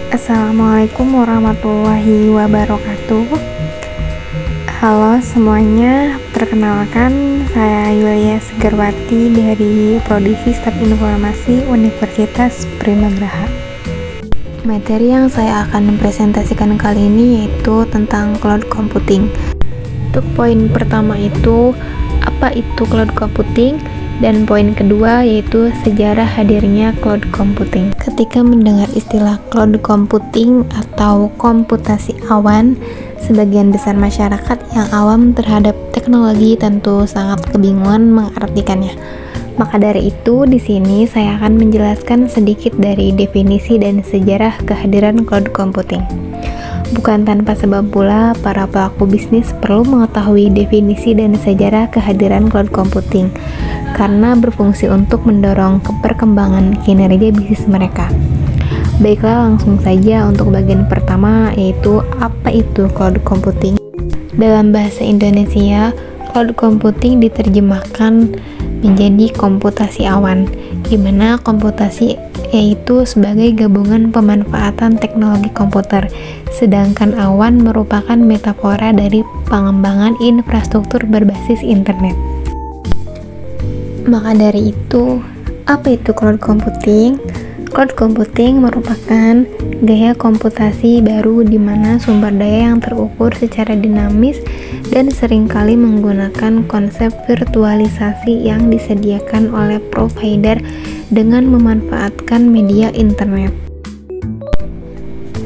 Assalamualaikum warahmatullahi wabarakatuh. Halo semuanya, perkenalkan saya Yulia Segarwati dari Prodi Sistem Informasi Universitas Primagraha. Materi yang saya akan presentasikan kali ini yaitu tentang cloud computing. Untuk poin pertama itu, apa itu cloud computing? Dan poin kedua yaitu sejarah hadirnya cloud computing. Ketika mendengar istilah cloud computing atau komputasi awan, sebagian besar masyarakat yang awam terhadap teknologi tentu sangat kebingungan mengartikannya. Maka dari itu, di sini saya akan menjelaskan sedikit dari definisi dan sejarah kehadiran cloud computing. Bukan tanpa sebab pula, para pelaku bisnis perlu mengetahui definisi dan sejarah kehadiran cloud computing, karena berfungsi untuk mendorong perkembangan kinerja bisnis mereka. Baiklah, langsung saja untuk bagian pertama, yaitu apa itu cloud computing. Dalam bahasa Indonesia, cloud computing diterjemahkan menjadi komputasi awan, di mana komputasi yaitu sebagai gabungan pemanfaatan teknologi komputer, sedangkan awan merupakan metafora dari pengembangan infrastruktur berbasis internet. Maka dari itu, apa itu cloud computing? Cloud computing merupakan gaya komputasi baru di mana sumber daya yang terukur secara dinamis dan seringkali menggunakan konsep virtualisasi yang disediakan oleh provider dengan memanfaatkan media internet.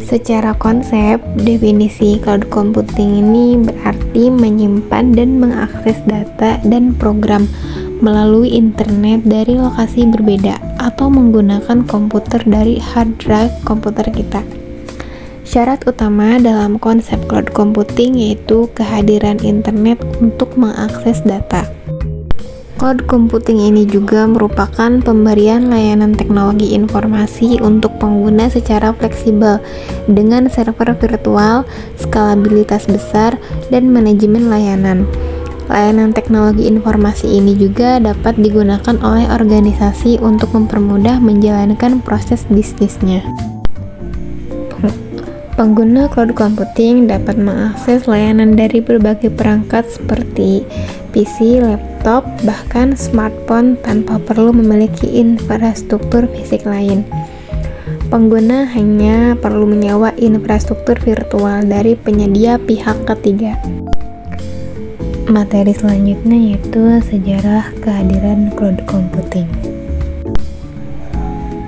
Secara konsep, definisi cloud computing ini berarti menyimpan dan mengakses data dan program melalui internet dari lokasi berbeda atau menggunakan komputer dari hard drive komputer kita. Syarat utama dalam konsep cloud computing yaitu kehadiran internet untuk mengakses data. Cloud computing ini juga merupakan pemberian layanan teknologi informasi untuk pengguna secara fleksibel dengan server virtual, skalabilitas besar, dan manajemen layanan. Layanan teknologi informasi ini juga dapat digunakan oleh organisasi untuk mempermudah menjalankan proses bisnisnya. Pengguna cloud computing dapat mengakses layanan dari berbagai perangkat seperti PC, laptop, bahkan smartphone tanpa perlu memiliki infrastruktur fisik lain. Pengguna hanya perlu menyewa infrastruktur virtual dari penyedia pihak ketiga. Materi selanjutnya yaitu sejarah kehadiran cloud computing.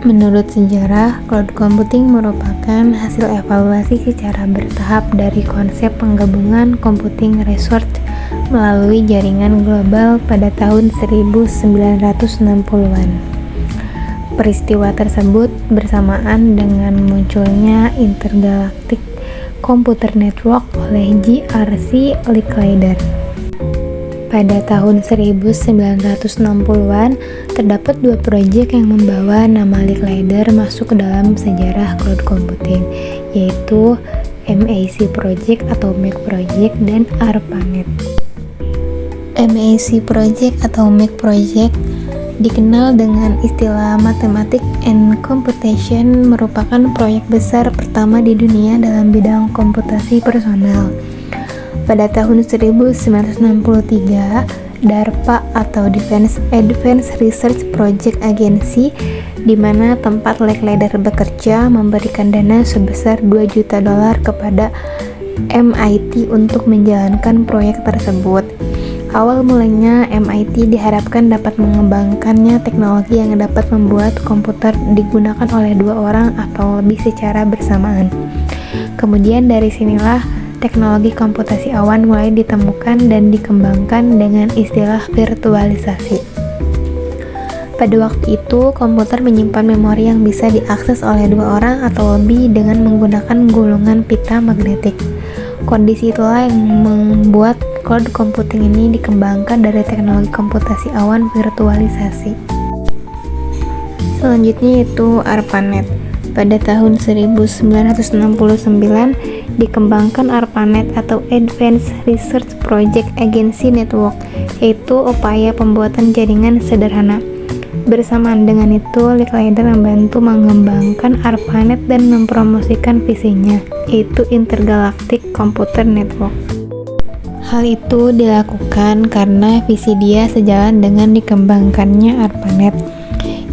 Menurut sejarah, cloud computing merupakan hasil evaluasi secara bertahap dari konsep penggabungan computing resource melalui jaringan global pada tahun 1960-an. Peristiwa tersebut bersamaan dengan munculnya Intergalactic Computer Network oleh JRC Licklider. Pada tahun 1960-an, terdapat dua proyek yang membawa nama Licklider masuk ke dalam sejarah cloud computing, yaitu MAC Project atau Mac Project dan ARPANET. MAC Project atau Mac Project dikenal dengan istilah Mathematics and Computation, merupakan proyek besar pertama di dunia dalam bidang komputasi personal. Pada tahun 1963, DARPA atau Defense Advanced Research Project Agency, di mana tempat Licklider bekerja, memberikan dana sebesar $2 juta kepada MIT untuk menjalankan proyek tersebut. Awal mulanya, MIT diharapkan dapat mengembangkannya teknologi yang dapat membuat komputer digunakan oleh dua orang atau lebih secara bersamaan. Kemudian dari sinilah teknologi komputasi awan mulai ditemukan dan dikembangkan dengan istilah virtualisasi. Pada waktu itu, komputer menyimpan memori yang bisa diakses oleh dua orang atau lebih dengan menggunakan gulungan pita magnetik. Kondisi itulah yang membuat cloud computing ini dikembangkan dari teknologi komputasi awan virtualisasi. Selanjutnya yaitu ARPANET. Pada tahun 1969, dikembangkan ARPANET atau Advanced Research Project Agency Network, yaitu upaya pembuatan jaringan sederhana. Bersamaan dengan itu, Licklider membantu mengembangkan ARPANET dan mempromosikan visinya, yaitu Intergalactic Computer Network. Hal itu dilakukan karena visi dia sejalan dengan dikembangkannya ARPANET,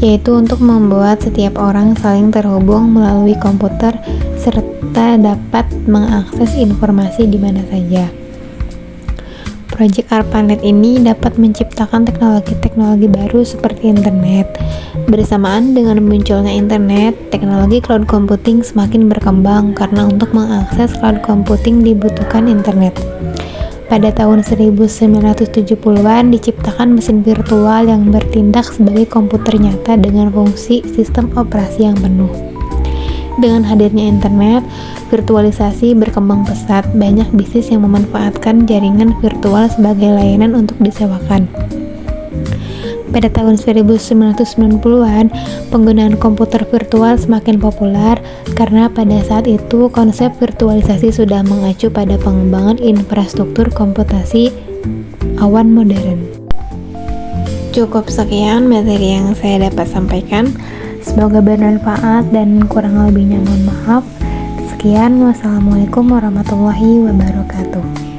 yaitu untuk membuat setiap orang saling terhubung melalui komputer serta dapat mengakses informasi di mana saja. Proyek ARPANET ini dapat menciptakan teknologi-teknologi baru seperti internet. Bersamaan dengan munculnya internet, teknologi cloud computing semakin berkembang karena untuk mengakses cloud computing dibutuhkan internet. Pada tahun 1970-an diciptakan mesin virtual yang bertindak sebagai komputer nyata dengan fungsi sistem operasi yang penuh. Dengan hadirnya internet, virtualisasi berkembang pesat. Banyak bisnis yang memanfaatkan jaringan virtual sebagai layanan untuk disewakan. Pada tahun 1990-an, penggunaan komputer virtual semakin populer karena pada saat itu konsep virtualisasi sudah mengacu pada pengembangan infrastruktur komputasi awan modern. Cukup sekian materi yang saya dapat sampaikan. Semoga bermanfaat dan kurang lebihnya mohon maaf. Sekian, wassalamualaikum warahmatullahi wabarakatuh.